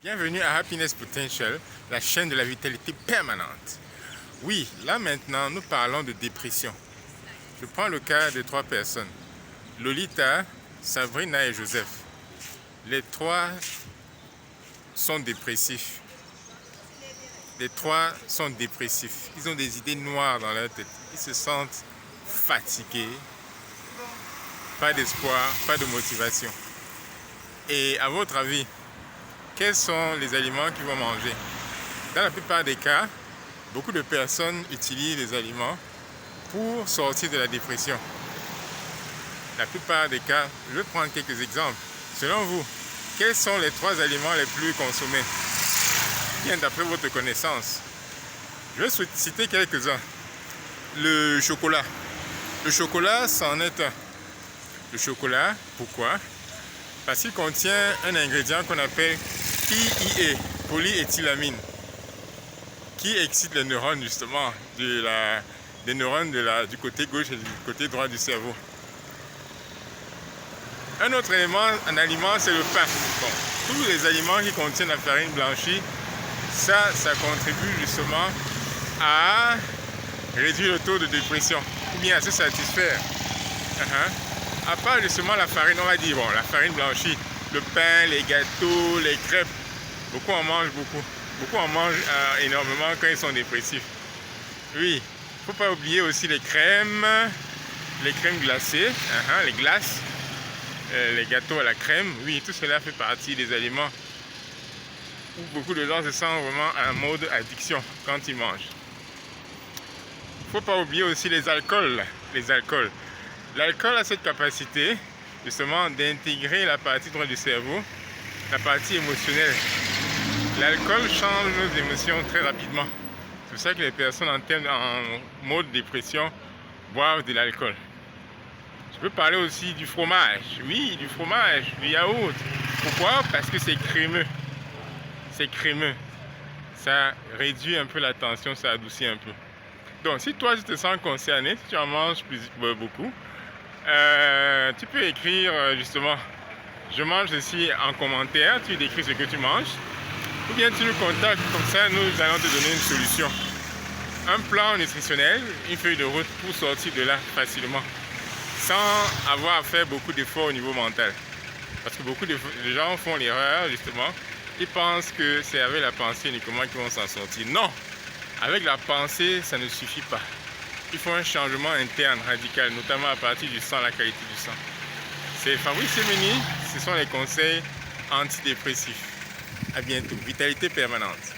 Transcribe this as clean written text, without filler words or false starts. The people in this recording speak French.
Bienvenue à Happiness Potential, la chaîne de la vitalité permanente. Oui, là maintenant, nous parlons de dépression. Je prends le cas de 3 personnes. Lolita, Sabrina et Joseph. Les 3 sont dépressifs. Les 3 sont dépressifs. Ils ont des idées noires dans leur tête. Ils se sentent fatigués. Pas d'espoir, pas de motivation. Et à votre avis, quels sont les aliments qu'ils vont manger? Dans la plupart des cas, beaucoup de personnes utilisent les aliments pour sortir de la dépression. La plupart des cas, je vais prendre quelques exemples. Selon vous, quels sont les 3 aliments les plus consommés? Bien d'après votre connaissance. Je vais citer quelques-uns. Le chocolat. Le chocolat, c'en est un. Le chocolat, pourquoi? Parce qu'il contient un ingrédient qu'on appelle PEA, polyéthylamine, qui excite les neurones justement, des neurones du côté gauche et du côté droit du cerveau. Un autre élément, un aliment, c'est le pain. Bon, tous les aliments qui contiennent la farine blanchie, ça contribue justement à réduire le taux de dépression, ou bien à se satisfaire. À part justement la farine, on va dire, bon, la farine blanchie, le pain, les gâteaux, les crêpes, beaucoup en mangent beaucoup. Beaucoup en mangent énormément quand ils sont dépressifs. Oui, il ne faut pas oublier aussi les crèmes glacées, les glaces, les gâteaux à la crème. Oui, tout cela fait partie des aliments où beaucoup de gens se sentent vraiment en mode addiction quand ils mangent. Il ne faut pas oublier aussi les alcools. L'alcool a cette capacité justement d'intégrer la partie droite du cerveau, la partie émotionnelle. L'alcool change nos émotions très rapidement. C'est pour ça que les personnes en mode dépression boivent de l'alcool. Je peux parler aussi du fromage. Oui, du fromage, du yaourt. Pourquoi? Parce que c'est crémeux. C'est crémeux. Ça réduit un peu la tension, ça adoucit un peu. Donc, si toi tu te sens concerné, si tu en manges beaucoup, tu peux écrire justement, je mange ceci en commentaire, tu décris ce que tu manges, ou bien tu nous contactes, comme ça nous allons te donner une solution. Un plan nutritionnel, une feuille de route pour sortir de là facilement, sans avoir à faire beaucoup d'efforts au niveau mental. Parce que beaucoup de gens font l'erreur justement, ils pensent que c'est avec la pensée uniquement qu'ils vont s'en sortir. Non! Avec la pensée, ça ne suffit pas. Il faut un changement interne radical, notamment à partir du sang, la qualité du sang. C'est Fabrice Semeni, ce sont les conseils antidépressifs. À bientôt. Vitalité permanente.